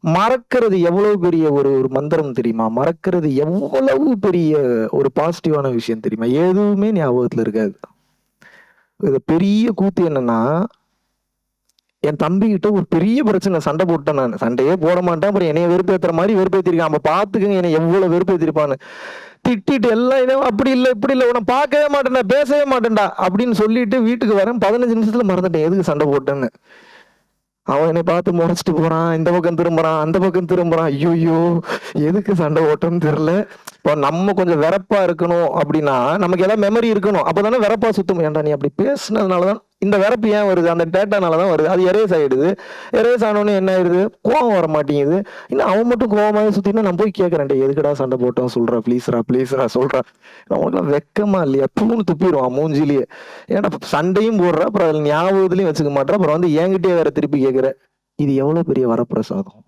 மறக்கிறது எவ்வளவு பெரிய ஒரு ஒரு மந்திரம் தெரியுமா? மறக்கிறது எவ்வளவு பெரிய ஒரு பாசிட்டிவான விஷயம் தெரியுமா? எதுவுமே ஞாபகத்துல இருக்காது. இது பெரிய கூத்து என்னன்னா, என் தம்பிகிட்ட ஒரு பெரிய பிரச்சனை சண்டை போட்டேன் நானு. சண்டையே போட மாட்டேன். அப்புறம் என்னைய வெறுப்பேத்துற மாரி வெறுப்பேத்திருக்கான். அப்ப பாத்துக்கங்க என்னைய எவ்வளவு வெறுப்பேத்திருப்பான்னு. திட்டிட்டு எல்லாம் இவன் அப்படி இல்ல, இப்படி இல்ல. உன்ன பார்க்கவே மாட்டேன்டா, பேசவே மாட்டேன்டா அப்படின்னு சொல்லிட்டு வீட்டுக்கு வரேன். 15 நிமிஷத்துல மறந்துட்டேன் எதுக்கு சண்டை போட்டேன்னு. அவன் என்னை பார்த்து முறைச்சிட்டு போறான். இந்த பக்கம் திரும்புறான், அந்த பக்கம் திரும்புறான். ஐய்யய்யோ! எதுக்கு சண்டை போட்டோம்னு தெரியல. இப்போ நம்ம கொஞ்சம் வெறப்பா இருக்கணும் அப்படின்னா, நமக்கு ஏதாவது மெமரி இருக்கணும். அப்பதானே வெறப்பா சுத்தும். ஏன்டா நீ அப்படி பேசுனதுனால தான் இந்த வெறப்பு ஏன் வருது? அந்த டேட்டானால தான் வருது. அது எரேஸ் ஆயிடுது. எரேஸ் ஆனோனே என்ன ஆயிடுது? கோவம் வர மாட்டேங்குது. இன்னும் அவன் மட்டும் கோவமாவே சுத்தினா நான் போய் கேட்கறேன். டேய் எதுக்குடா சண்டை போட்டோம்? சொல்றா ப்ளீஸ்ரா, ப்ளீஸ்ரா சொல்றா. அவனுக்குலாம் வெக்கமா இல்லையா? தூணு துப்பிருவான் மூஞ்சிலேயே. ஏன்டா சண்டையும் போடுற, அப்புறம் அதுல ஞாபகத்திலயும் வச்சுக்க மாட்ற, அப்புறம் வந்து என்கிட்டயே வேற திருப்பி கேட்கிற. இது எவ்வளவு பெரிய வரப்பிரசாதம்.